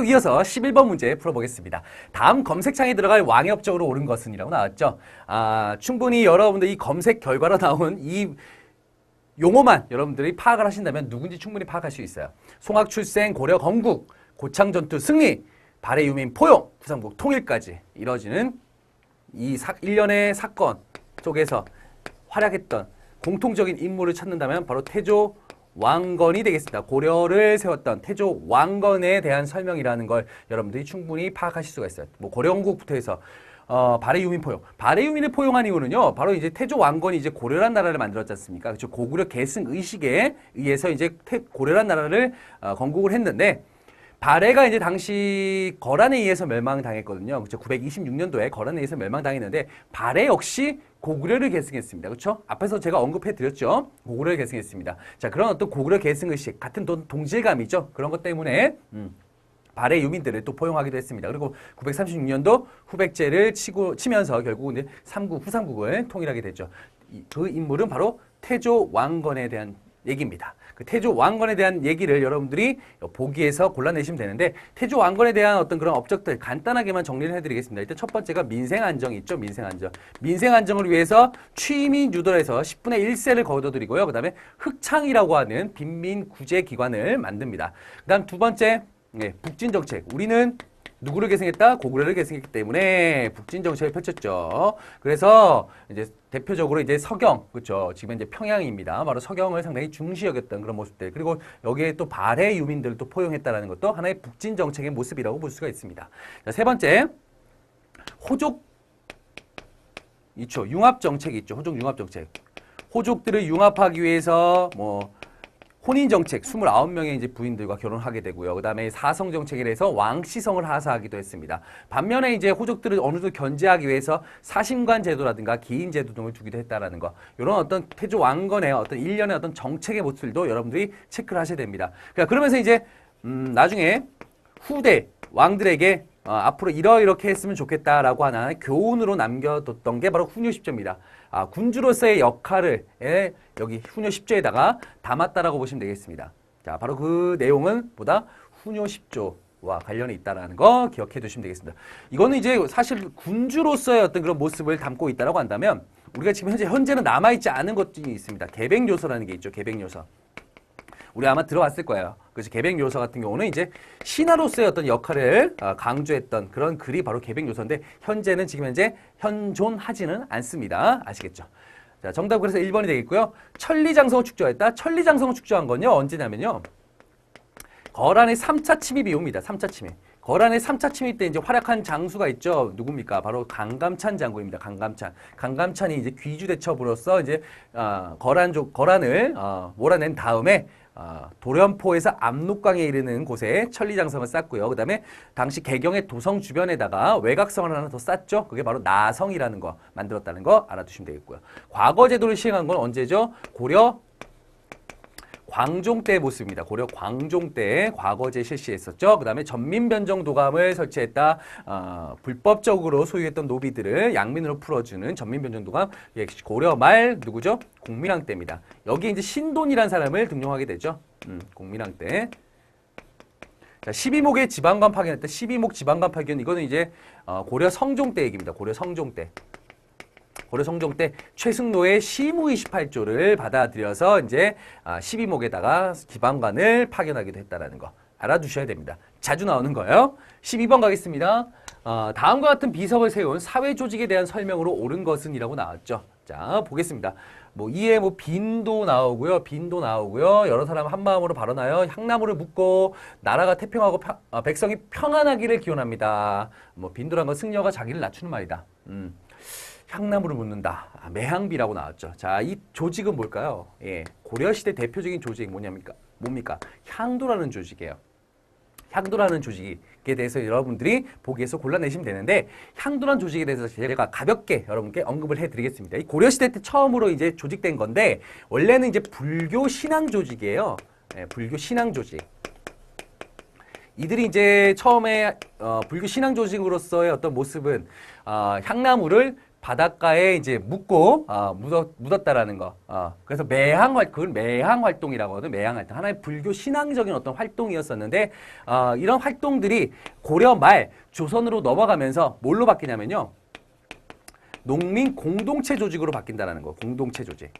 계속 이어서 11번 문제 풀어보겠습니다. 다음 검색창에 들어갈 왕의 업적으로 옳은 것은 이라고 나왔죠. 충분히 여러분들 이 검색 결과로 나온 이 용어만 여러분들이 파악을 하신다면 누군지 충분히 파악할 수 있어요. 송악 출생, 고려 건국, 고창 전투 승리, 발해 유민 포용, 구삼국 통일까지 이뤄지는 이 일련의 사건 속에서 활약했던 공통적인 인물을 찾는다면 바로 태조 왕건이 되겠습니다. 고려를 세웠던 태조 왕건에 대한 설명이라는 걸 여러분들이 충분히 파악하실 수가 있어요. 뭐 고려 건국부터 해서 발해 유민 포용. 발해 유민을 포용한 이유는요, 바로 이제 태조 왕건이 이제 고려란 나라를 만들었지 않습니까? 그렇죠. 고구려 계승 의식에 의해서 이제 고려란 나라를 건국을 했는데, 발해가 이제 당시 거란에 의해서 멸망당했거든요. 그렇죠. 926년도에 거란에 의해서 멸망당했는데, 발해 역시 고구려를 계승했습니다. 그렇죠? 앞에서 제가 언급해 드렸죠. 고구려를 계승했습니다. 자, 그런 어떤 고구려 계승 의식, 같은 동질감이죠. 그런 것 때문에 발해 유민들을 또 포용하기도 했습니다. 그리고 936년도 후백제를 치면서 결국은 이제 후삼국을 통일하게 됐죠. 그 인물은 바로 태조 왕건에 대한 얘기입니다. 그 태조 왕건에 대한 얘기를 여러분들이 보기에서 골라내시면 되는데, 태조 왕건에 대한 어떤 그런 업적들 간단하게만 정리를 해드리겠습니다. 일단 첫 번째가 민생안정이 있죠. 민생안정. 민생안정을 위해서 취민 유도에서 10분의 1세를 거둬들이고요. 그 다음에 흑창이라고 하는 빈민구제기관을 만듭니다. 그 다음 두 번째, 북진정책. 우리는 누구를 계승했다? 고구려를 계승했기 때문에 북진정책을 펼쳤죠. 그래서 이제 대표적으로 이제 서경, 그렇죠. 지금 이제 평양입니다. 바로 서경을 상당히 중시 여겼던 그런 모습들. 그리고 여기에 또 발해 유민들을 또 포용했다라는 것도 하나의 북진정책의 모습이라고 볼 수가 있습니다. 자, 세 번째, 호족 있죠. 융합정책이 있죠. 호족 융합정책. 호족들을 융합하기 위해서 혼인정책, 29명의 이제 부인들과 결혼하게 되고요. 그 다음에 사성정책에 해서 왕시성을 하사하기도 했습니다. 반면에 이제 호족들을 어느 정도 견제하기 위해서 사심관 제도라든가 기인 제도 등을 두기도 했다라는 거. 이런 어떤 태조 왕건의 어떤 일련의 어떤 정책의 모습들도 여러분들이 체크를 하셔야 됩니다. 그러면서 이제, 나중에 후대 왕들에게 앞으로 이렇게 했으면 좋겠다라고 하는 교훈으로 남겨뒀던 게 바로 훈요 10조입니다. 군주로서의 역할을 여기 훈요 10조에다가 담았다라고 보시면 되겠습니다. 자, 바로 그 내용은 훈요 10조와 관련이 있다라는 거 기억해 두시면 되겠습니다. 이거는 이제 사실 군주로서의 어떤 그런 모습을 담고 있다라고 한다면, 우리가 지금 현재는 남아있지 않은 것들이 있습니다. 계백요서라는 게 있죠. 계백요서. 우리 아마 들어봤을 거예요. 그래서 계백요서 같은 경우는 이제 신하로서의 어떤 역할을 강조했던 그런 글이 바로 계백요서인데, 현재는 지금 현재 현존하지는 않습니다. 아시겠죠? 자, 정답 그래서 1번이 되겠고요. 천리장성을 축조했다. 천리장성을 축조한 건요, 언제냐면요, 거란의 3차 침입이 옵니다. 3차 침입. 거란의 3차 침입 때 이제 활약한 장수가 있죠. 누굽니까? 바로 강감찬 장군입니다. 강감찬. 강감찬이 이제 귀주대첩으로서 이제 거란을 몰아낸 다음에 도련포에서 압록강에 이르는 곳에 천리장성을 쌓고요. 그 다음에 당시 개경의 도성 주변에다가 외곽성을 하나 더 쌓죠. 그게 바로 나성이라는 거 만들었다는 거 알아두시면 되겠고요. 과거 제도를 시행한 건 언제죠? 고려 광종 때 모습입니다. 고려 광종 때 과거제 실시했었죠. 그 다음에 전민변정도감을 설치했다. 불법적으로 소유했던 노비들을 양민으로 풀어주는 전민변정도감. 역시 고려 말 누구죠? 공민왕 때입니다. 여기 이제 신돈이라는 사람을 등용하게 되죠. 공민왕 때. 자, 12목의 지방관 파견했다. 12목 지방관 파견. 이거는 이제 고려 성종 때 얘기입니다. 고려 성종 때. 고려 성종 때 최승로의 시무 28조를 받아들여서 이제 12목에다가 지방관을 파견하기도 했다라는 거 알아두셔야 됩니다. 자주 나오는 거예요. 12번 가겠습니다. 다음과 같은 비석을 세운 사회 조직에 대한 설명으로 옳은 것은 이라고 나왔죠. 자, 보겠습니다. 이에 빈도 나오고요. 빈도 나오고요. 여러 사람 한 마음으로 발언하여 향나무를 묻고 나라가 태평하고 백성이 평안하기를 기원합니다. 빈도란 건 승려가 자기를 낮추는 말이다. 향나무를 묻는다. 매항비라고 나왔죠. 자, 이 조직은 뭘까요? 예, 고려시대 대표적인 조직 뭡니까? 향도라는 조직이에요. 향도라는 조직에 대해서 여러분들이 보기에서 골라내시면 되는데, 향도라는 조직에 대해서 제가 가볍게 여러분께 언급을 해드리겠습니다. 이 고려시대 때 처음으로 이제 조직된 건데, 원래는 이제 불교 신앙 조직이에요. 예, 불교 신앙 조직. 이들이 이제 처음에 불교 신앙 조직으로서의 어떤 모습은 향나무를 바닷가에 이제 묻고 묻었다라는 거. 그래서 그걸 매항 활동이라고 하거든. 매항 활동. 하나의 불교 신앙적인 어떤 활동이었었는데 이런 활동들이 고려 말 조선으로 넘어가면서 뭘로 바뀌냐면요. 농민 공동체 조직으로 바뀐다라는 거. 공동체 조직.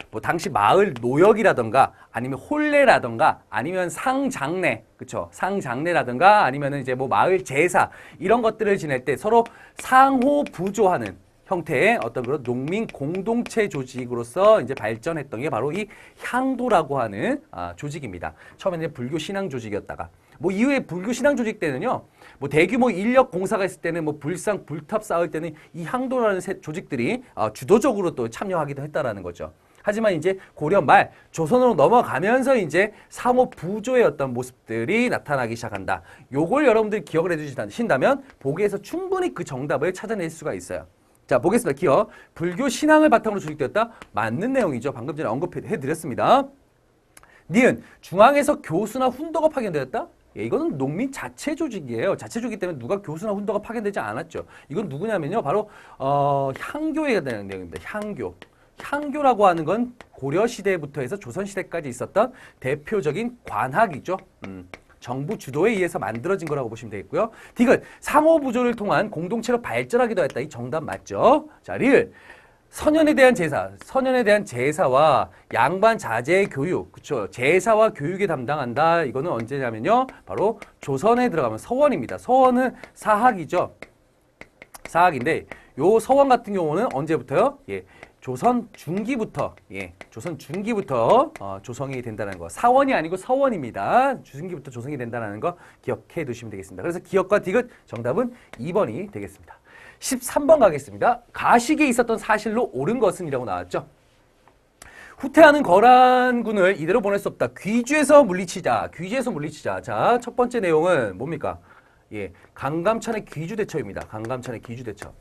뭐 당시 마을 노역이라던가 아니면 혼례라던가 아니면 상장례, 그쵸? 상장례라던가 아니면은 이제 뭐 마을 제사 이런 것들을 지낼 때 서로 상호 부조하는 형태의 어떤 그런 농민 공동체 조직으로서 이제 발전했던 게 바로 이 향도라고 하는 조직입니다. 처음에는 이제 불교 신앙 조직이었다가 뭐 이후에 불교 신앙 조직 때는요. 뭐 대규모 인력 공사가 있을 때는 뭐 불상 불탑 쌓을 때는 이 향도라는 조직들이 주도적으로 또 참여하기도 했다라는 거죠. 하지만 이제 고려 말 조선으로 넘어가면서 이제 상호 부조의 어떤 모습들이 나타나기 시작한다. 요걸 여러분들이 기억을 해주신다면 보기에서 충분히 그 정답을 찾아낼 수가 있어요. 자, 보겠습니다. 기억. 불교 신앙을 바탕으로 조직되었다. 맞는 내용이죠. 방금 전에 언급해드렸습니다. 니은 중앙에서 교수나 훈도가 파견되었다. 예, 이거는 농민 자체 조직이에요. 자체 조직이기 때문에 누가 교수나 훈도가 파견되지 않았죠. 이건 누구냐면요. 바로 향교에 대한 내용입니다. 향교. 향교라고 하는 건 고려시대부터 해서 조선시대까지 있었던 대표적인 관학이죠. 정부 주도에 의해서 만들어진 거라고 보시면 되겠고요. 디귿, 상호부조를 통한 공동체로 발전하기도 했다. 이 정답 맞죠? 자, 리을, 선현에 대한 제사와 양반 자제의 교육, 그쵸? 제사와 교육에 담당한다. 이거는 언제냐면요. 바로 조선에 들어가면 서원입니다. 서원은 사학이죠. 사학인데, 요 서원 같은 경우는 언제부터요? 예. 조선 중기부터 조성이 된다는 거. 사원이 아니고 서원입니다. 중기부터 조성이 된다는 거 기억해 두시면 되겠습니다. 그래서 기억과 디귿 정답은 2번이 되겠습니다. 13번 가겠습니다. 가식에 있었던 사실로 옳은 것은 이라고 나왔죠. 후퇴하는 거란군을 이대로 보낼 수 없다. 귀주에서 물리치자. 자, 첫 번째 내용은 뭡니까? 예, 강감찬의 귀주대첩입니다. 강감찬의 귀주대첩.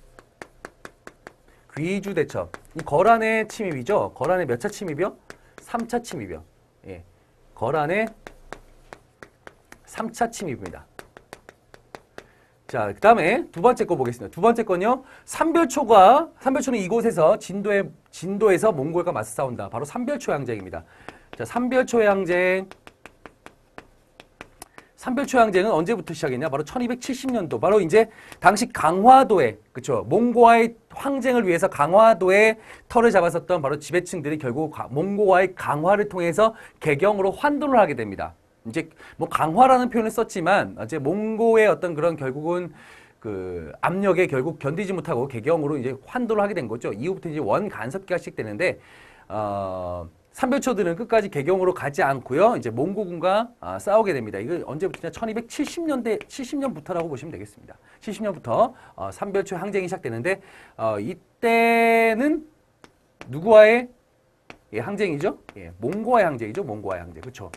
귀주대첩. 이 거란의 침입이죠. 거란의 몇 차 침입이요? 3차 침입이요. 예. 거란의 3차 침입입니다. 자, 그 다음에 두 번째 거 보겠습니다. 두 번째 건요. 삼별초는 이곳에서 진도에서 몽골과 맞서 싸운다. 바로 삼별초 항쟁입니다. 자, 삼별초 항쟁은 언제부터 시작했냐? 바로 1270년도. 바로 이제 당시 강화도에, 그쵸? 몽고와의 항쟁을 위해서 강화도에 터를 잡았었던 바로 지배층들이 결국 몽고와의 강화를 통해서 개경으로 환도를 하게 됩니다. 이제 뭐 강화라는 표현을 썼지만 이제 몽고의 어떤 그런 결국은 그 압력에 결국 견디지 못하고 개경으로 이제 환도를 하게 된 거죠. 이후부터 이제 원 간섭기가 시작되는데 삼별초들은 끝까지 개경으로 가지 않고요. 이제 몽고군과 싸우게 됩니다. 이거 언제부터냐? 1270년부터라고 보시면 되겠습니다. 70년부터 삼별초 항쟁이 시작되는데 이때는 누구와의 항쟁이죠? 예, 몽고와의 항쟁이죠. 몽고와의 항쟁. 그렇죠?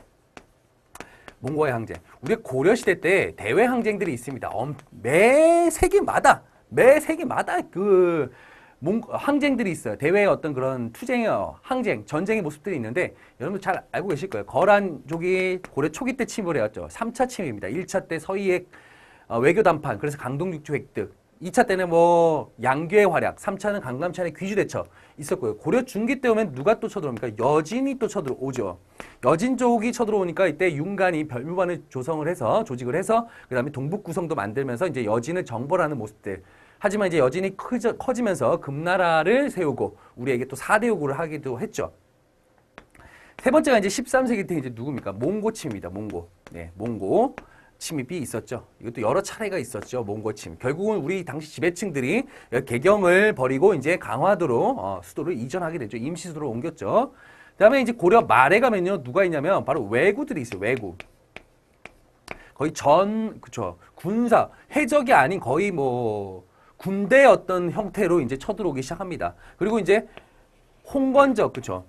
몽고와의 항쟁. 우리 고려 시대 때 대외 항쟁들이 있습니다. 매 세기마다 그 항쟁들이 있어요. 대외의 어떤 그런 항쟁, 전쟁의 모습들이 있는데 여러분들 잘 알고 계실 거예요. 거란족이 고려 초기 때 침입을 해왔죠. 3차 침입입니다. 1차 때 서희의 외교 담판, 그래서 강동육주 획득. 2차 때는 뭐 양귀의 활약, 3차는 강감찬의 귀주대첩 있었고요. 고려 중기 때 오면 누가 또 쳐들어옵니까? 여진이 또 쳐들어오죠. 여진족이 쳐들어오니까 이때 윤관이 별무반을 조직을 해서 그 다음에 동북구성도 만들면서 이제 여진을 정벌하는 모습들. 하지만 이제 여진이 커지면서 금나라를 세우고 우리에게 또 4대 요구를 하기도 했죠. 세 번째가 이제 13세기 때 이제 누굽니까? 몽고 침입니다. 몽고. 네, 몽고 침입이 있었죠. 이것도 여러 차례가 있었죠. 몽고 침입. 결국은 우리 당시 지배층들이 개경을 버리고 이제 강화도로 수도를 이전하게 되죠. 임시 수도로 옮겼죠. 그다음에 이제 고려 말에 가면요. 누가 있냐면 바로 왜구들이 있어요. 왜구. 거의 군사, 해적이 아닌 거의 뭐 군대의 어떤 형태로 이제 쳐들어오기 시작합니다. 그리고 이제 홍건적, 그쵸?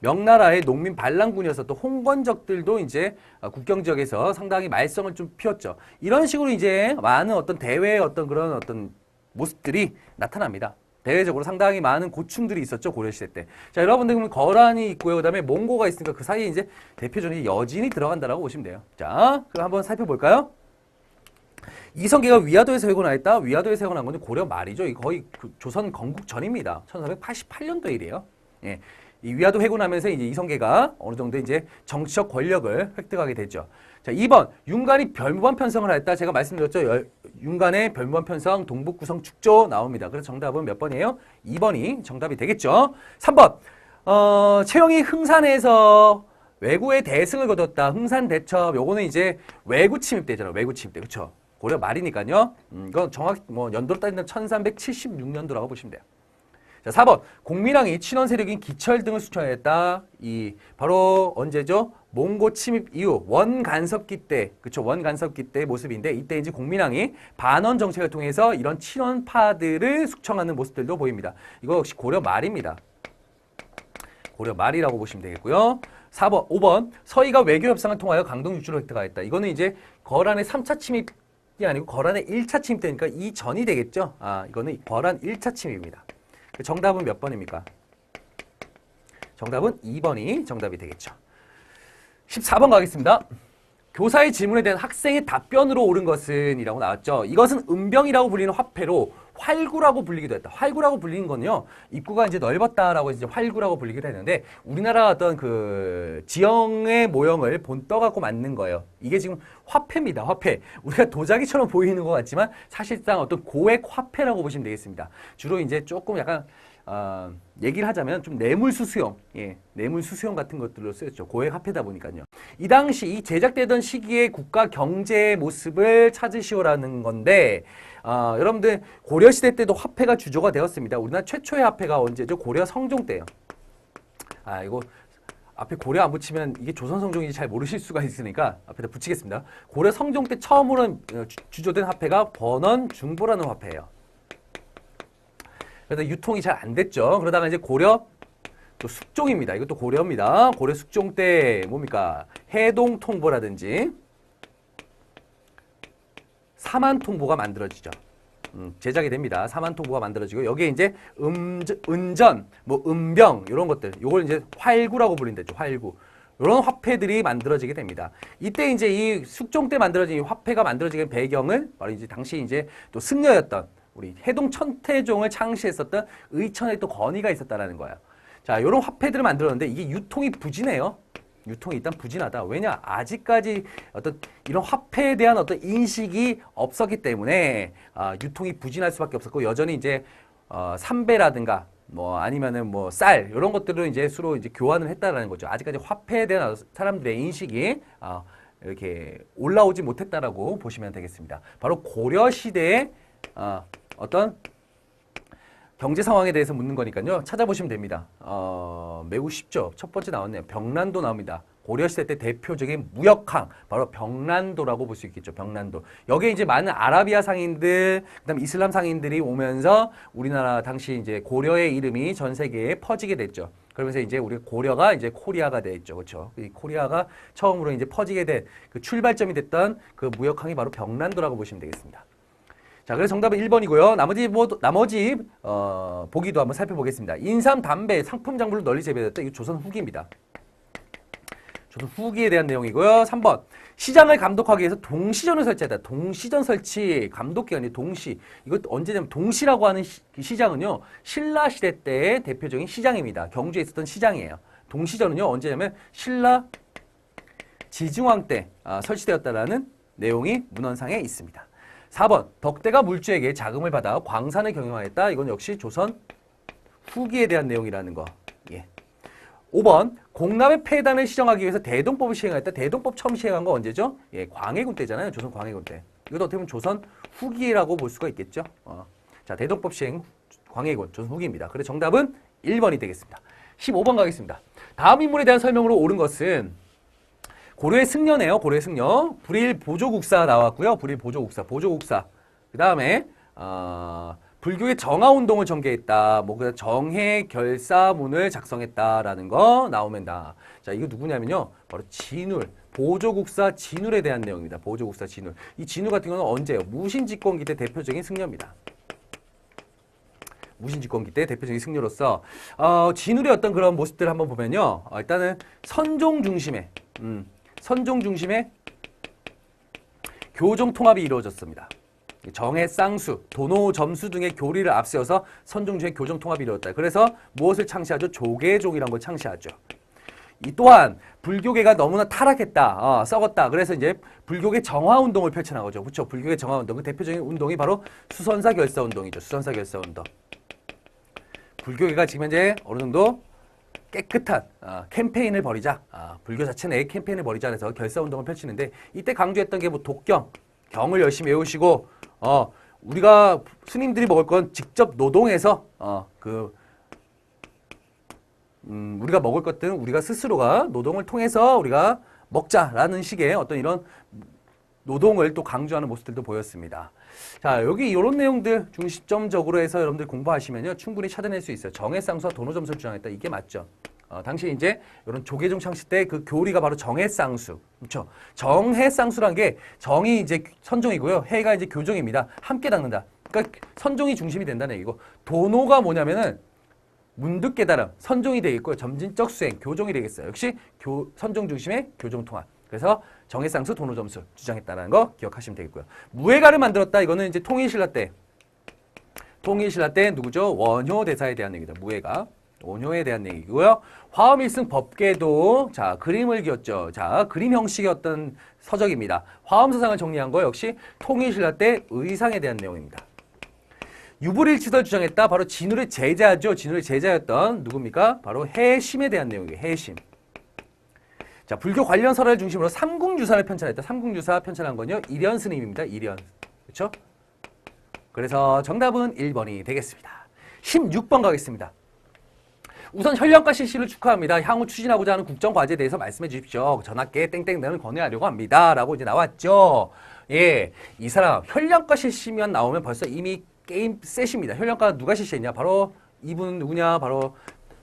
명나라의 농민 반란군이었었던 홍건적들도 이제 국경 지역에서 상당히 말썽을 좀 피웠죠. 이런 식으로 이제 많은 어떤 대외의 어떤 그런 어떤 모습들이 나타납니다. 대외적으로 상당히 많은 고충들이 있었죠, 고려시대 때. 자, 여러분들 그러면 거란이 있고요. 그 다음에 몽고가 있으니까 그 사이에 이제 대표적인 여진이 들어간다라고 보시면 돼요. 자, 그럼 한번 살펴볼까요? 이성계가 위화도에서 회고나했다. 위화도에서 회고난 건 고려 말이죠. 이 거의 그 조선 건국 전입니다. 1488년도 일이에요. 예. 이 위화도 회고나면서 이제 이성계가 어느 정도 이제 정치적 권력을 획득하게 됐죠. 자, 2번 윤관이 별무반 편성을 했다. 제가 말씀드렸죠. 윤관의 별무반 편성, 동북구성 축조 나옵니다. 그래서 정답은 몇 번이에요? 2번이 정답이 되겠죠. 3번 최영이 흥산에서 왜구의 대승을 거뒀다. 흥산 대첩. 요거는 이제 왜구 침입 때잖아요. 왜구 침입 때. 그렇죠? 고려 말이니까요. 이건 정확히 뭐 연도로 따지면 1376년도라고 보시면 돼요. 자, 4번. 공민왕이 친원 세력인 기철 등을 수청했다. 이 바로 언제죠? 몽고 침입 이후 원간섭기 때, 그렇죠? 원간섭기 때 모습인데 이때 이제 공민왕이 반원 정책을 통해서 이런 친원파들을 숙청하는 모습들도 보입니다. 이거 역시 고려 말입니다. 고려 말이라고 보시면 되겠고요. 4번, 5번. 서희가 외교 협상을 통하여 강동 육주를 획득하였다. 이거는 이제 거란의 3차 침입이 아니고 거란의 1차 침입 때니까 이 전이 되겠죠. 이거는 거란 1차 침입입니다. 정답은 몇 번입니까? 정답은 2번이 정답이 되겠죠. 14번 가겠습니다. 교사의 질문에 대한 학생의 답변으로 옳은 것은 이라고 나왔죠. 이것은 은병이라고 불리는 화폐로 활구라고 불리기도 했다. 활구라고 불리는 건요. 입구가 이제 넓었다라고 이제 활구라고 불리기도 했는데 우리나라 어떤 그 지형의 모형을 본떠 갖고 만든 거예요. 이게 지금 화폐입니다. 화폐. 우리가 도자기처럼 보이는 것 같지만 사실상 어떤 고액 화폐라고 보시면 되겠습니다. 주로 이제 조금 약간 얘기를 하자면 좀 뇌물수수용, 뇌물수수용 같은 것들로 쓰였죠. 고액 화폐다 보니까요. 이 당시 이 제작되던 시기의 국가 경제의 모습을 찾으시오라는 건데, 여러분들 고려시대 때도 화폐가 주조가 되었습니다. 우리나라 최초의 화폐가 언제죠? 고려 성종 때요. 이거 앞에 고려 안 붙이면 이게 조선 성종인지 잘 모르실 수가 있으니까 앞에다 붙이겠습니다. 고려 성종 때 처음으로 주조된 화폐가 번원 중보라는 화폐예요. 그래서 유통이 잘 안 됐죠. 그러다가 이제 고려 또 숙종입니다. 이것도 고려입니다. 고려 숙종 때 뭡니까? 해동통보라든지 사만통보가 만들어지죠. 제작이 됩니다. 사만통보가 만들어지고 여기에 이제 은전, 뭐 은병 이런 것들, 요걸 이제 활구라고 불린다죠. 활구. 이런 화폐들이 만들어지게 됩니다. 이때 이제 이 숙종 때 만들어진 이 화폐가 만들어지는 배경은 바로 이제 당시 이제 또 승려였던 우리 해동 천태종을 창시했었던 의천에 또 건의가 있었다라는 거예요. 자, 이런 화폐들을 만들었는데 이게 유통이 부진해요. 유통이 일단 부진하다. 왜냐? 아직까지 어떤 이런 화폐에 대한 어떤 인식이 없었기 때문에 유통이 부진할 수밖에 없었고 여전히 이제 삼배라든가 뭐 아니면은 뭐 쌀 이런 것들을 이제 수로 이제 교환을 했다라는 거죠. 아직까지 화폐에 대한 사람들의 인식이 이렇게 올라오지 못했다라고 보시면 되겠습니다. 바로 고려 시대의 어떤 경제 상황에 대해서 묻는 거니까요. 찾아보시면 됩니다. 매우 쉽죠. 첫 번째 나왔네요. 병란도 나옵니다. 고려시대 때 대표적인 무역항, 바로 병란도라고 볼 수 있겠죠. 병란도. 여기에 이제 많은 아라비아 상인들, 그다음 이슬람 상인들이 오면서 우리나라 당시 이제 고려의 이름이 전 세계에 퍼지게 됐죠. 그러면서 이제 우리 고려가 이제 코리아가 됐죠. 그렇죠. 이 코리아가 처음으로 이제 퍼지게 된 그 출발점이 됐던 그 무역항이 바로 병란도라고 보시면 되겠습니다. 자, 그래서 정답은 1번이고요. 나머지 보기도 한번 살펴보겠습니다. 인삼, 담배, 상품 장부를 널리 재배했다. 이거 조선 후기입니다. 조선 후기에 대한 내용이고요. 3번. 시장을 감독하기 위해서 동시전을 설치했다. 동시전 설치 감독기관이 동시. 이것 언제냐면 동시라고 하는 시장은요. 신라 시대 때의 대표적인 시장입니다. 경주에 있었던 시장이에요. 동시전은요. 언제냐면 신라 지증왕 때 설치되었다라는 내용이 문헌상에 있습니다. 4번. 덕대가 물주에게 자금을 받아 광산을 경영하였다. 이건 역시 조선 후기에 대한 내용이라는 거. 5번. 공납의 폐단을 시정하기 위해서 대동법을 시행하였다. 대동법 처음 시행한 거 언제죠? 광해군 때잖아요. 조선 광해군 때. 이것도 어떻게 보면 조선 후기라고 볼 수가 있겠죠. 자, 대동법 시행 광해군 조선 후기입니다. 그래서 정답은 1번이 되겠습니다. 15번 가겠습니다. 다음 인물에 대한 설명으로 옳은 것은 고려의 승려네요. 고려의 승려. 불일 보조국사 나왔고요. 불일 보조국사. 그 다음에 불교의 정화운동을 전개했다. 뭐 정해 결사문을 작성했다라는 거 나오면 다. 자, 이거 누구냐면요. 바로 진울. 보조국사 진울에 대한 내용입니다. 보조국사 진울. 이 진울 같은 경우는 언제예요? 무신집권기 때 대표적인 승려입니다. 무신집권기 때 대표적인 승려로서 진울의 어떤 그런 모습들을 한번 보면요. 일단은 선종 중심의 교정 통합이 이루어졌습니다. 정해 쌍수, 도노 점수 등의 교리를 앞세워서 선종 중에 교정 통합이 이루어졌다. 그래서 무엇을 창시하죠? 조계종이라는 걸 창시하죠. 이 또한 불교계가 너무나 타락했다, 썩었다. 그래서 이제 불교계 정화 운동을 펼쳐나가죠. 그렇죠? 불교계 정화 운동. 그 대표적인 운동이 바로 수선사 결사 운동이죠. 수선사 결사 운동. 불교계가 지금 현재 어느 정도 깨끗한 캠페인을 벌이자, 불교 자체 내에 캠페인을 벌이자 해서 결사 운동을 펼치는데, 이때 강조했던 게 뭐 독경, 경을 열심히 외우시고 우리가 스님들이 먹을 건 직접 노동해서 우리가 먹을 것들은 우리가 스스로가 노동을 통해서 우리가 먹자라는 식의 어떤 이런 노동을 또 강조하는 모습들도 보였습니다. 자, 여기 이런 내용들 중심점적으로 해서 여러분들 공부하시면요, 충분히 찾아낼 수 있어요. 정해쌍수와 도노점수를 주장했다. 이게 맞죠. 당시 이제 이런 조계종 창시 때 그 교리가 바로 정해쌍수. 그렇죠. 정해쌍수란 게 정이 이제 선종이고요. 해가 이제 교종입니다. 함께 닦는다. 그러니까 선종이 중심이 된다는 얘기고, 도노가 뭐냐면은 문득 깨달음, 선종이 되겠고요. 점진적 수행, 교종이 되겠어요. 역시 선종 중심의 교종 통합. 그래서 정해쌍수, 도노점수 주장했다는 거 기억하시면 되겠고요. 무예가를 만들었다. 이거는 이제 통일신라 때. 통일신라 때 누구죠? 원효대사에 대한 얘기다. 무예가. 원효에 대한 얘기고요. 화엄일승 법계도 자 그림을 그렸죠. 자 그림 형식의 어떤 서적입니다. 화엄사상을 정리한 거 역시 통일신라 때 의상에 대한 내용입니다. 유불일치설 주장했다. 바로 진울의 제자죠. 진울의 제자였던 누굽니까? 바로 해심에 대한 내용이에요. 해심. 자, 불교 관련 설화를 중심으로 삼궁유사를 편찬했다. 삼궁유사 편찬한 건요, 일현 스님입니다. 일현. 그렇죠? 그래서 정답은 1번이 되겠습니다. 16번 가겠습니다. 우선 현령과 실시를 축하합니다. 향후 추진하고자 하는 국정과제에 대해서 말씀해 주십시오. 전학계 땡땡땡을 건의하려고 합니다. 라고 이제 나왔죠. 예, 이 사람 현령과 실시면 나오면 벌써 이미 게임 셋입니다. 현령과 누가 실시했냐? 바로 이분 누구냐? 바로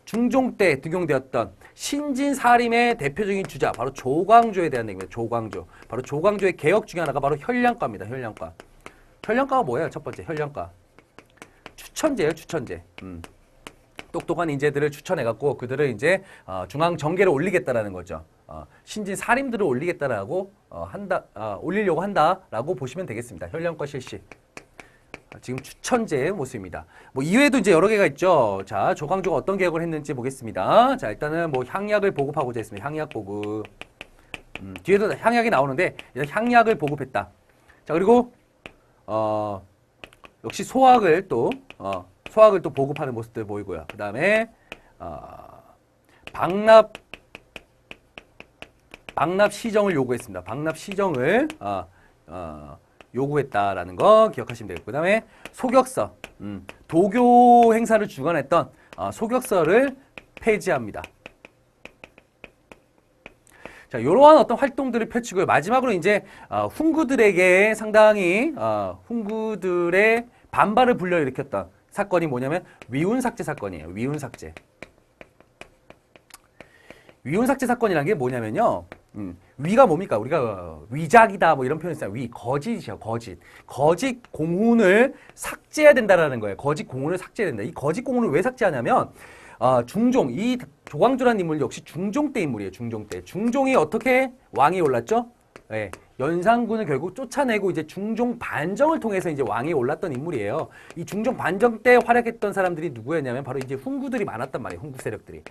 중종 때 등용되었던 신진사림의 대표적인 주자, 바로 조광조에 대한 얘기입니다. 조광조. 바로 조광조의 개혁 중에 하나가 바로 현량과입니다. 현량과. 현량과가 뭐예요? 첫 번째 현량과. 추천제예요. 추천제. 똑똑한 인재들을 추천해갖고 그들을 이제 중앙 정계를 올리겠다라는 거죠. 신진사림들을 올리겠다라고 올리려고 한다라고 보시면 되겠습니다. 현량과 실시. 지금 추천제의 모습입니다. 뭐 이외에도 이제 여러 개가 있죠. 자, 조광조가 어떤 개혁을 했는지 보겠습니다. 자, 일단은 뭐 향약을 보급하고자 했습니다. 향약 보급. 뒤에도 향약이 나오는데 향약을 보급했다. 자, 그리고 역시 소학을 또 보급하는 모습들 보이고요. 그 다음에 방납 시정을 요구했습니다. 방납 시정을 요구했다라는 거 기억하시면 되겠고, 그 다음에 소격서, 도교 행사를 주관했던 소격서를 폐지합니다. 자, 이러한 어떤 활동들을 펼치고요. 마지막으로 이제 훈구들에게 상당히 훈구들의 반발을 불러일으켰던 사건이 뭐냐면 위운삭제 사건이에요. 위운삭제. 위운삭제 사건이라는 게 뭐냐면요. 위가 뭡니까? 우리가 위작이다 뭐 이런 표현 있어요. 위, 거짓이요. 거짓. 거짓 공훈을 삭제해야 된다라는 거예요. 거짓 공훈을 삭제해야 된다. 이 거짓 공훈을 왜 삭제하냐면 중종, 이 조광조라는 인물 역시 중종 때 인물이에요. 중종 때. 중종이 어떻게 왕이 올랐죠? 네. 연산군을 결국 쫓아내고 이제 중종 반정을 통해서 이제 왕이 올랐던 인물이에요. 이 중종 반정 때 활약했던 사람들이 누구였냐면 바로 이제 훈구들이 많았단 말이에요. 훈구 세력들이.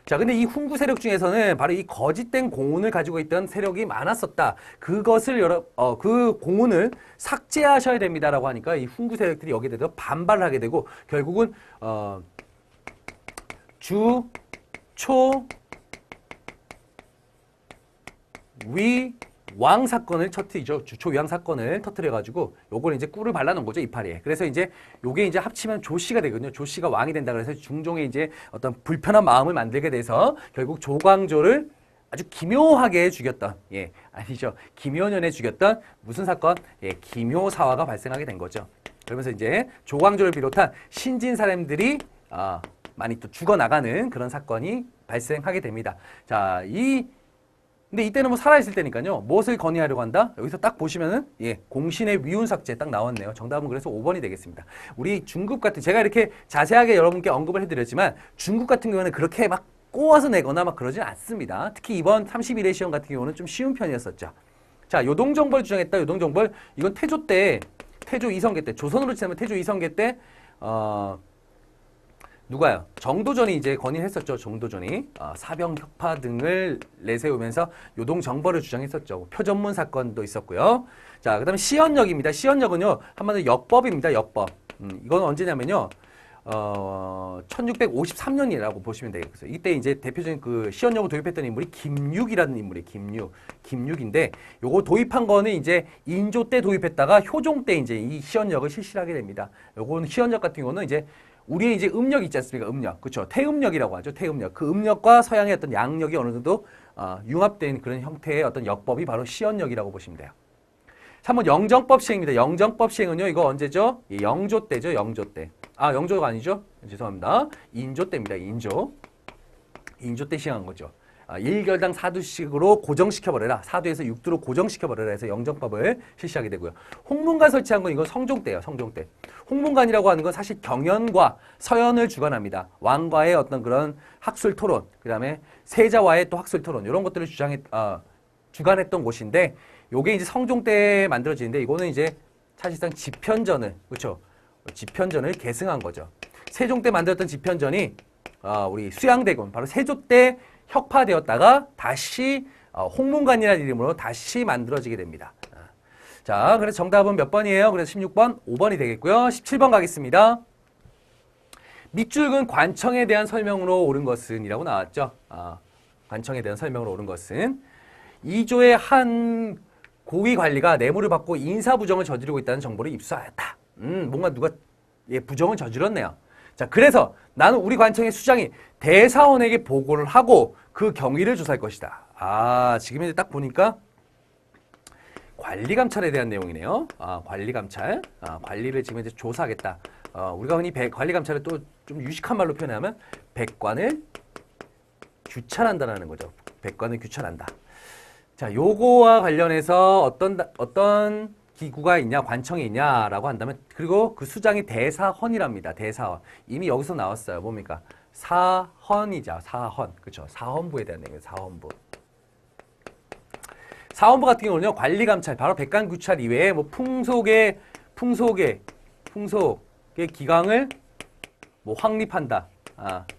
자, 근데 이 훈구 세력 중에서는 바로 이 거짓된 공훈을 가지고 있던 세력이 많았었다. 그것을 그 공훈을 삭제하셔야 됩니다라고 하니까 이 훈구 세력들이 여기에 대해서 반발을 하게 되고 결국은 주, 초, 위, 왕 사건을 터뜨리죠. 주초 위왕 사건을 터뜨려가지고 요걸 이제 꿀을 발라놓은 거죠, 이파리에. 그래서 이제 요게 이제 합치면 조씨가 되거든요. 조씨가 왕이 된다 그래서 중종의 이제 어떤 불편한 마음을 만들게 돼서 결국 조광조를 아주 기묘하게 죽였던, 예, 아니죠. 기묘년에 죽였던 무슨 사건? 예, 기묘사화가 발생하게 된 거죠. 그러면서 이제 조광조를 비롯한 신진 사람들이 많이 또 죽어나가는 그런 사건이 발생하게 됩니다. 자, 근데 이때는 뭐 살아있을 때니까요. 무엇을 건의하려고 한다? 여기서 딱 보시면은, 예, 공신의 위운삭제 딱 나왔네요. 정답은 그래서 5번이 되겠습니다. 우리 중급 같은, 제가 이렇게 자세하게 여러분께 언급을 해드렸지만, 중급 같은 경우는 그렇게 막 꼬아서 내거나 막 그러진 않습니다. 특히 이번 31회 시험 같은 경우는 좀 쉬운 편이었었죠. 자, 요동정벌 주장했다. 요동정벌. 이건 태조 때, 태조 이성계 때, 조선으로 치면 태조 이성계 때, 누가요? 정도전이 이제 건의했었죠. 정도전이 사병 혁파 등을 내세우면서 요동정벌을 주장했었죠. 표전문 사건도 있었고요. 자, 그다음에 시연역입니다. 시연역은요 한마디로 역법입니다. 역법. 이건 언제냐면요. 1653년이라고 보시면 되겠어요. 이때 이제 대표적인 그 시연역을 도입했던 인물이 김육이라는 인물이에요. 김육인데 요거 도입한 거는 이제 인조 때 도입했다가 효종 때 이제 이 시연역을 실시하게 됩니다. 요거는 시연역 같은 경우는 이제 우리의 이제 음력 있지 않습니까? 음력. 그렇죠. 태음력이라고 하죠. 태음력. 그 음력과 서양의 어떤 양력이 어느 정도 융합된 그런 형태의 어떤 역법이 바로 시연역이라고 보시면 돼요. 3번 영정법 시행입니다. 영정법 시행은요. 이거 언제죠? 영조 때죠. 영조 때. 영조가 아니죠? 죄송합니다. 인조 때입니다. 인조. 인조 때 시행한 거죠. 1결당 4두씩으로 고정시켜버려라. 4두에서 6두로 고정시켜버려라 해서 영정법을 실시하게 되고요. 홍문관 설치한 건 이건 성종 때예요. 성종 때. 홍문관이라고 하는 건 사실 경연과 서연을 주관합니다. 왕과의 어떤 그런 학술 토론, 그 다음에 세자와의 또 학술 토론, 이런 것들을 주관했던 곳인데, 요게 이제 성종 때 만들어지는데, 이거는 이제 사실상 지편전을, 그렇죠? 지편전을 계승한 거죠. 세종 때 만들었던 지편전이 우리 수양대군, 바로 세조 때 혁파되었다가 다시 홍문관이라는 이름으로 다시 만들어지게 됩니다. 자, 그래서 정답은 몇 번이에요? 그래서 16번, 5번이 되겠고요. 17번 가겠습니다. 밑줄근 관청에 대한 설명으로 옳은 것은 이라고 나왔죠. 관청에 대한 설명으로 옳은 것은 2조의 한 고위 관리가 뇌물을 받고 인사부정을 저지르고 있다는 정보를 입수하였다. 뭔가 누가 부정을 저질렀네요. 자, 그래서 나는 우리 관청의 수장이 대사원에게 보고를 하고 그 경위를 조사할 것이다. 지금 이제 딱 보니까 관리감찰에 대한 내용이네요. 관리감찰. 관리를 지금 이제 조사하겠다. 우리가 흔히 관리감찰을 또 좀 유식한 말로 표현하면 백관을 규찰한다라는 거죠. 백관을 규찰한다. 자, 요거와 관련해서 어떤 기구가 있냐, 관청이 있냐라고 한다면, 그리고 그 수장이 대사헌이랍니다. 대사헌. 이미 여기서 나왔어요. 뭡니까? 사헌이죠. 사헌. 그렇죠. 사헌부에 대한 내용이에요. 사헌부. 사헌부 같은 경우는요, 관리감찰, 바로 백관규찰 이외에 뭐 풍속의 기강을 뭐 확립한다.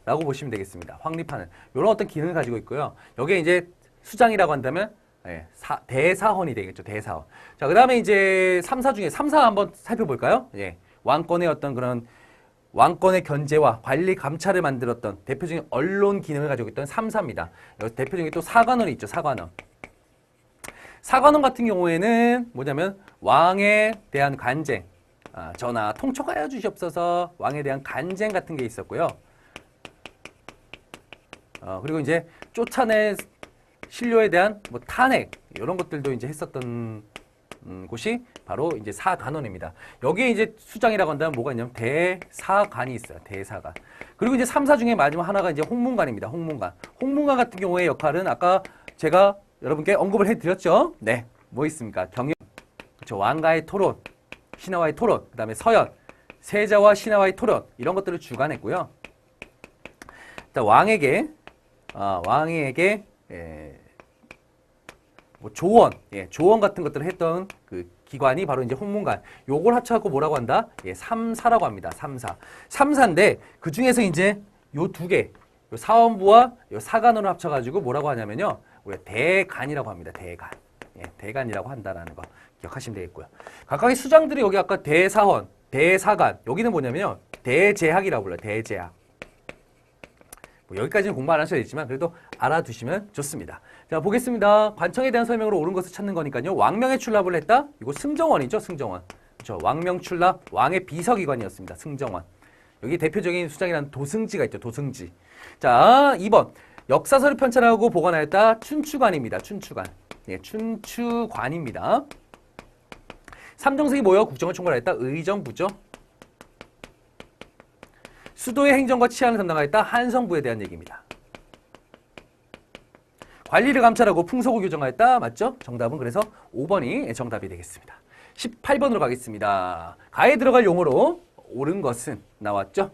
라고 보시면 되겠습니다. 확립하는. 이런 어떤 기능을 가지고 있고요. 여기에 이제 수장이라고 한다면, 대사헌이 되겠죠. 대사헌. 자, 그 다음에 이제 3사 중에 3사 한번 살펴볼까요? 왕권의 어떤 그런 왕권의 견제와 관리 감찰을 만들었던 대표적인 언론 기능을 가지고 있던 3사입니다. 여기 대표적인 또 사관원이 있죠. 사관원. 사관원 같은 경우에는 뭐냐면 왕에 대한 간쟁, 전하 통촉하여 주시옵소서, 왕에 대한 간쟁 같은 게 있었고요. 그리고 이제 쫓아내 신료에 대한 뭐 탄핵 이런 것들도 이제 했었던 곳이 바로 이제 사관원입니다. 여기에 이제 수장이라고 한다면 뭐가 있냐면 대사관이 있어요. 대사관. 그리고 이제 3사 중에 마지막 하나가 이제 홍문관입니다. 홍문관. 홍문관 같은 경우의 역할은 아까 제가 여러분께 언급을 해드렸죠. 네, 뭐 있습니까? 경영, 그렇죠. 왕과의 토론, 신하와의 토론, 그 다음에 서연, 세자와 신하와의 토론 이런 것들을 주관했고요. 일단 왕에게 뭐 조원, 조원 같은 것들을 했던 그 기관이 바로 이제 홍문관. 요걸 합쳐갖고 뭐라고 한다? 3사라고 합니다. 3사. 3사인데 그 중에서 이제 요 두 개, 요 사원부와 요 사관원을 합쳐가지고 뭐라고 하냐면요, 우리가 대간이라고 합니다. 대간. 대간이라고 한다라는 거 기억하시면 되겠고요. 각각의 수장들이 여기 아까 대사헌, 대사관, 여기는 뭐냐면요, 대제학이라고 불러요. 대제학. 뭐 여기까지는 공부 안 하셔도 되지만 그래도 알아두시면 좋습니다. 자, 보겠습니다. 관청에 대한 설명으로 옳은 것을 찾는 거니까요. 왕명의 출납을 했다? 이거 승정원이죠. 승정원. 그렇죠. 왕명 출납, 왕의 비서기관이었습니다. 승정원. 여기 대표적인 수장이라는 도승지가 있죠. 도승지. 자, 2번. 역사서를 편찬하고 보관하였다. 춘추관입니다. 춘추관. 춘추관입니다. 삼정승이 모여 국정을 총괄하였다. 의정부죠. 수도의 행정과 치안을 담당하였다. 한성부에 대한 얘기입니다. 관리를 감찰하고 풍속을 교정하였다. 맞죠? 정답은 그래서 5번이 정답이 되겠습니다. 18번으로 가겠습니다. 가에 들어갈 용어로 옳은 것은 나왔죠?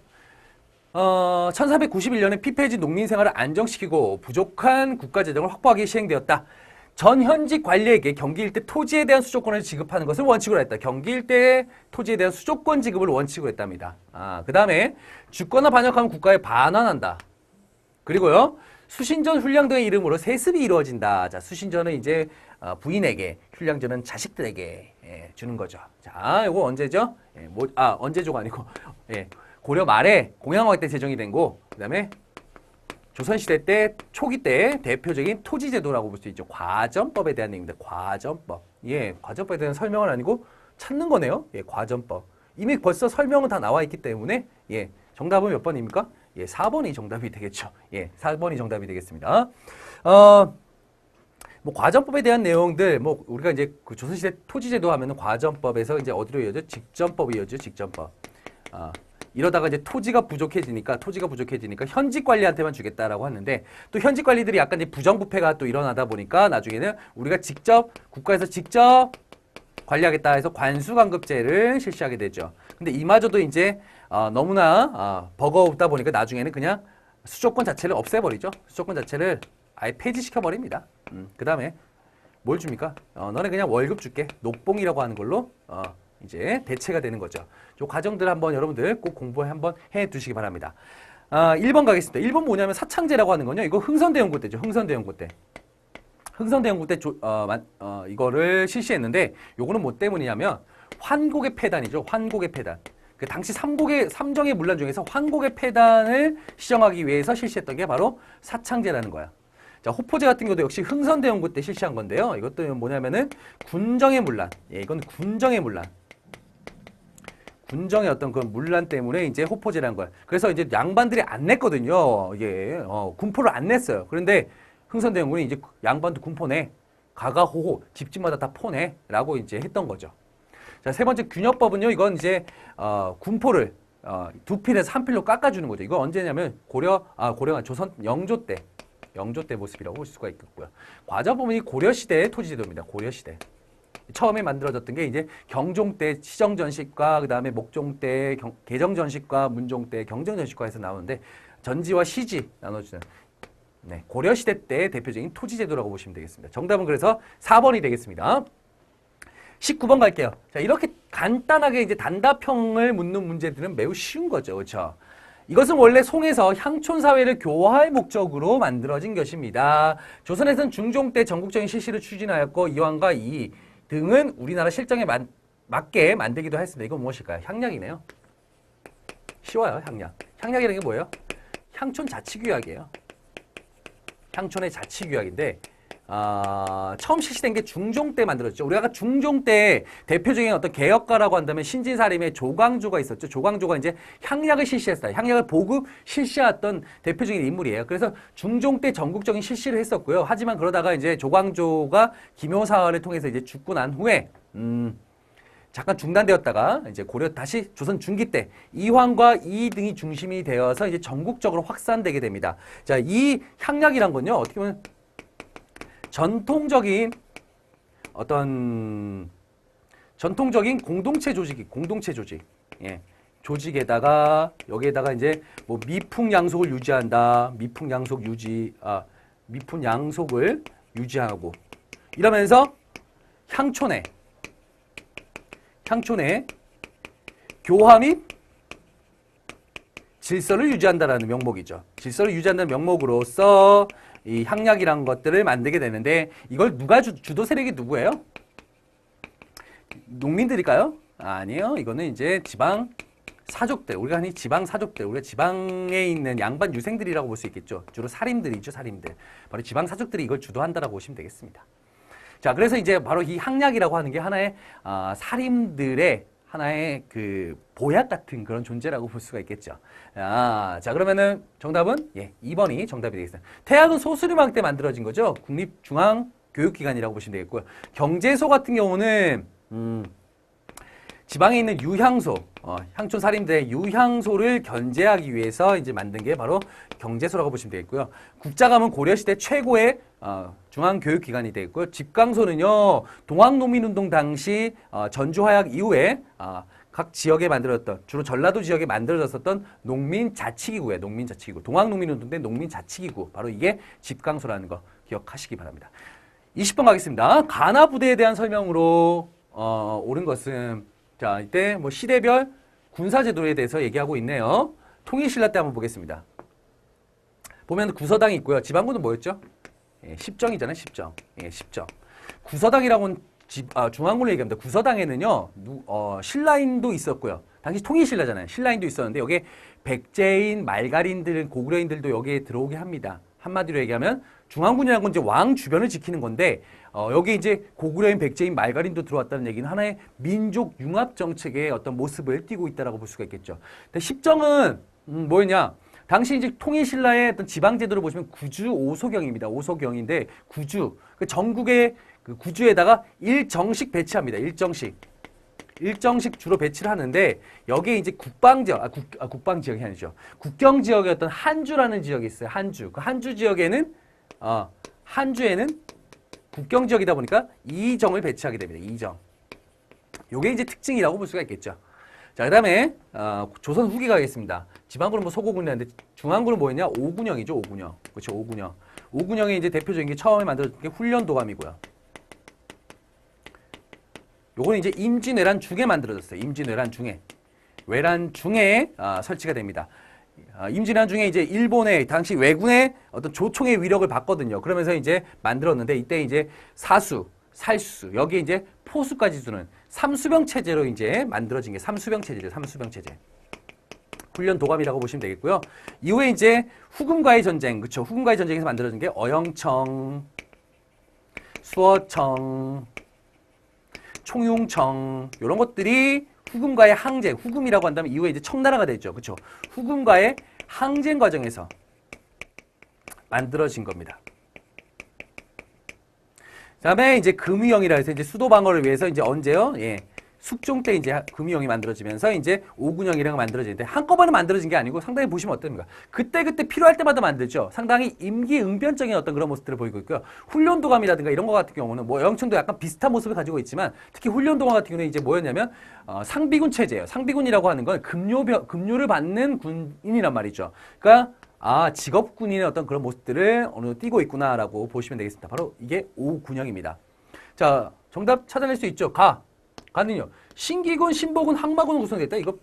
1491년에 피폐해진 농민 생활을 안정시키고 부족한 국가재정을 확보하기 시행되었다. 전 현직 관리에게 경기 일대 토지에 대한 수조권을 지급하는 것을 원칙으로 했다. 경기 일대 토지에 대한 수조권 지급을 원칙으로 했답니다. 그 다음에 주권을 반역하면 국가에 반환한다. 그리고요, 수신전, 훈량등의 이름으로 세습이 이루어진다. 자, 수신전은 이제 부인에게, 훈량전은 자식들에게 주는 거죠. 자, 이거 언제죠? 언제조가 아니고 고려 말에 공양왕 때 제정이 된 거. 그다음에 조선시대 때 초기 때 대표적인 토지제도라고 볼 수 있죠. 과전법에 대한 내용입니다. 과전법. 과전법에 대한 설명은 아니고 찾는 거네요. 과전법. 이미 벌써 설명은 다 나와 있기 때문에 정답은 몇 번입니까? 4번이 정답이 되겠죠. 4번이 정답이 되겠습니다. 뭐 과전법에 대한 내용들, 뭐 우리가 이제 그 조선시대 토지제도 하면은 과전법에서 이제 어디로 이어져? 직전법이 이어져. 직전법. 이러다가 이제 토지가 부족해지니까 현직 관리한테만 주겠다라고 하는데, 또 현직 관리들이 약간 이제 부정부패가 또 일어나다 보니까 나중에는 우리가 국가에서 직접 관리하겠다 해서 관수관급제를 실시하게 되죠. 근데 이마저도 이제 너무나 버거우다 보니까 나중에는 그냥 수조권 자체를 없애버리죠. 수조권 자체를 아예 폐지시켜버립니다. 그 다음에 뭘 줍니까? 너네 그냥 월급 줄게. 녹봉이라고 하는 걸로 이제 대체가 되는 거죠. 이 과정들 한번 여러분들 꼭 공부 한번 해 두시기 바랍니다. 1번 가겠습니다. 1번 뭐냐면 사창제라고 하는 거요. 이거 흥선대원고 때죠. 흥선대원고 때. 흥선대원고 때 이거를 실시했는데, 요거는 뭐 때문이냐면 환곡의 폐단이죠. 환곡의 폐단. 그 당시 삼정의 문란 중에서 환곡의 폐단을 시정하기 위해서 실시했던 게 바로 사창제라는 거야. 자, 호포제 같은 경우도 역시 흥선대원고 때 실시한 건데요. 이것도 뭐냐면은 군정의 문란. 이건 군정의 문란. 군정의 어떤 그 문란 때문에 이제 호포제라는 거야. 그래서 이제 양반들이 안 냈거든요. 군포를 안 냈어요. 그런데 흥선대원군이 이제 양반도 군포 내. 가가호호 집집마다 다 포내. 라고 이제 했던 거죠. 자, 세 번째 균역법은요. 이건 이제 군포를 2필에서 1필로 깎아주는 거죠. 이거 언제냐면 고려가 조선 영조 때 모습이라고 볼 수가 있겠고요. 과자법은 이 고려시대의 토지제도입니다. 고려시대. 처음에 만들어졌던 게 이제 경종 때 시정전식과 그 다음에 목종 때 개정전식과 문종 때 경정전식과에서 나오는데, 전지와 시지 나눠주는 고려시대 때 대표적인 토지제도라고 보시면 되겠습니다. 정답은 그래서 4번이 되겠습니다. 19번 갈게요. 자, 이렇게 간단하게 이제 단답형을 묻는 문제들은 매우 쉬운 거죠. 그렇죠? 이것은 원래 송에서 향촌사회를 교화할 목적으로 만들어진 것입니다. 조선에서는 중종 때 전국적인 실시를 추진하였고, 이왕과 이 등은 우리나라 실정에 맞게 만들기도 했습니다. 이건 무엇일까요? 향약이네요. 쉬워요, 향약. 향약이라는 게 뭐예요? 향촌 자치규약이에요. 향촌의 자치규약인데, 처음 실시된 게 중종 때 만들어졌죠. 우리가 아까 중종 때 대표적인 어떤 개혁가라고 한다면 신진사림의 조광조가 있었죠. 조광조가 이제 향약을 실시했어요. 향약을 보급 실시했던 대표적인 인물이에요. 그래서 중종 때 전국적인 실시를 했었고요. 하지만 그러다가 이제 조광조가 기묘사화를 통해서 이제 죽고 난 후에 잠깐 중단되었다가 이제 고려 다시 조선 중기 때 이황과 이 등이 중심이 되어서 이제 전국적으로 확산되게 됩니다. 자, 이 향약이란 건요, 어떻게 보면 전통적인 공동체 조직. 조직에다가 여기에다가 이제 뭐 미풍 양속을 유지한다. 미풍 양속을 유지하고 이러면서 향촌의 교화 및 질서를 유지한다라는 명목이죠. 질서를 유지한다는 명목으로서 이 향약이란 것들을 만들게 되는데, 이걸 누가 주도 세력이 누구예요? 농민들일까요? 아니에요. 이거는 이제 지방 사족들, 우리가 흔히 지방 사족들, 우리가 지방에 있는 양반 유생들이라고 볼 수 있겠죠. 주로 살인들이죠, 살인들. 바로 지방 사족들이 이걸 주도한다라고 보시면 되겠습니다. 자, 그래서 이제 바로 이 향약이라고 하는 게 하나의 살인들의 하나의 그 보약 같은 그런 존재라고 볼 수가 있겠죠. 자, 그러면은 정답은 2번이 정답이 되겠습니다. 태학은 소수림왕 때 만들어진 거죠. 국립중앙교육기관이라고 보시면 되겠고요. 경제소 같은 경우는 지방에 있는 유향소, 향촌 살인들의 유향소를 견제하기 위해서 이제 만든 게 바로 경제소라고 보시면 되겠고요. 국자감은 고려시대 최고의 중앙교육기관이 되겠고요. 집강소는요, 동학농민운동 당시 전주화약 이후에 각 지역에 만들어졌던, 주로 전라도 지역에 만들어졌었던 농민자치기구예요. 농민자치기구. 동학농민운동 때 농민자치기구. 바로 이게 집강소라는 거 기억하시기 바랍니다. 20번 가겠습니다. 가나 부대에 대한 설명으로 옳은 것은 자 이때 뭐 시대별 군사제도에 대해서 얘기하고 있네요. 통일신라 때 한번 보겠습니다. 보면 구서당이 있고요. 지방군은 뭐였죠? 예, 십정이잖아요. 십정. 예, 십정. 구서당이라고는 중앙군을 얘기합니다. 구서당에는요. 신라인도 있었고요. 당시 통일신라잖아요. 신라인도 있었는데 여기에 백제인, 말갈인들, 고구려인들도 여기에 들어오게 합니다. 한마디로 얘기하면 중앙군이라는 건 이제 왕 주변을 지키는 건데 여기 이제 고구려인, 백제인, 말갈인도 들어왔다는 얘기는 하나의 민족 융합 정책의 어떤 모습을 띠고 있다라고 볼 수가 있겠죠. 근데 십정은 뭐였냐? 당시 이제 통일신라의 어떤 지방제도를 보시면 구주 오소경입니다. 오소경인데 구주 그 전국의 그 구주에다가 일정식 배치합니다. 일정식 주로 배치를 하는데 여기에 이제 국방지역이 아니죠. 국경지역의 어떤 한주라는 지역이 있어요. 한주. 그 한주 지역에는 한주에는 국경지역이다 보니까 이정을 배치하게 됩니다. 이정. 요게 이제 특징이라고 볼 수가 있겠죠. 자, 그 다음에 조선 후기 가겠습니다. 지방군은 뭐 소고군이었는데 중앙군은 뭐였냐? 오군영이죠. 오군영. 그렇죠. 오군영. 오군영의 이제 대표적인 게 처음에 만들어진 게 훈련도감이고요. 요거는 이제 임진왜란 중에 만들어졌어요. 임진왜란 중에. 외란 중에 설치가 됩니다. 임진왜란 중에 이제 일본의 당시 왜군의 어떤 조총의 위력을 봤거든요. 그러면서 이제 만들었는데 이때 이제 사수, 살수, 여기에 이제 포수까지 두는 삼수병 체제로 이제 만들어진 게 삼수병 체제죠. 삼수병 체제. 훈련 도감이라고 보시면 되겠고요. 이후에 이제 후금과의 전쟁, 그렇죠. 후금과의 전쟁에서 만들어진 게 어영청, 수어청, 총융청 이런 것들이 후금과의 항쟁, 후금이라고 한다면 이후에 이제 청나라가 됐죠. 그렇죠. 후금과의 항쟁 과정에서 만들어진 겁니다. 그다음에 이제 금위영이라 해서 이제 수도 방어를 위해서 이제 언제요? 예. 숙종 때 이제 금위영이 만들어지면서 이제 오군영이라는 거 만들어지는데 한꺼번에 만들어진 게 아니고 상당히 보시면 어떻습니까? 그때 필요할 때마다 만들죠. 상당히 임기응변적인 어떤 그런 모습들을 보이고 있고요. 훈련도감이라든가 이런 거 같은 경우는 뭐 영청도 약간 비슷한 모습을 가지고 있지만 특히 훈련도감 같은 경우는 이제 뭐였냐면 상비군 체제예요. 상비군이라고 하는 건 급료를 받는 군인이란 말이죠. 그러니까 직업군인의 어떤 그런 모습들을 어느 정도 띠고 있구나라고 보시면 되겠습니다. 바로 이게 오군영입니다. 자, 정답 찾아낼 수 있죠. 가는요. 신기군, 신보군, 항마군은 구성됐다. 이거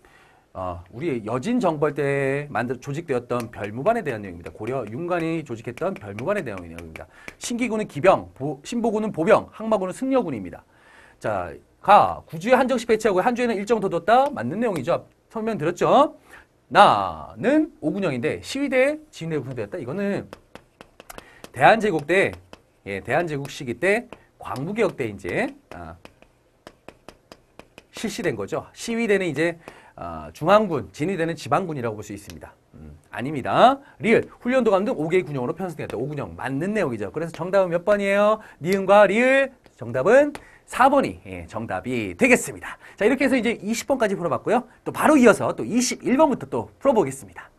우리 여진 정벌 때 조직되었던 별무반에 대한 내용입니다. 고려 윤관이 조직했던 별무반에 대한 내용입니다. 신기군은 기병, 신보군은 보병, 항마군은 승려군입니다. 자, 구주에 한정식 배치하고 한주에는 일정 더 뒀다. 맞는 내용이죠. 설명드렸죠. 나는 오군영인데 시위대에 지휘대 구성되었다. 이거는 대한제국 때, 대한제국 시기 때 광무개혁 때 이제 실시된 거죠. 시위대는 이제 중앙군, 진위대는 지방군이라고 볼 수 있습니다. 아닙니다. 리을, 훈련도감 등 5개의 군영으로 편성되었다. 오군영 맞는 내용이죠. 그래서 정답은 몇 번이에요? 니은과 리을 정답은 4번이 정답이 되겠습니다. 자, 이렇게 해서 이제 20번까지 풀어봤고요. 또 바로 이어서 또 21번부터 또 풀어보겠습니다.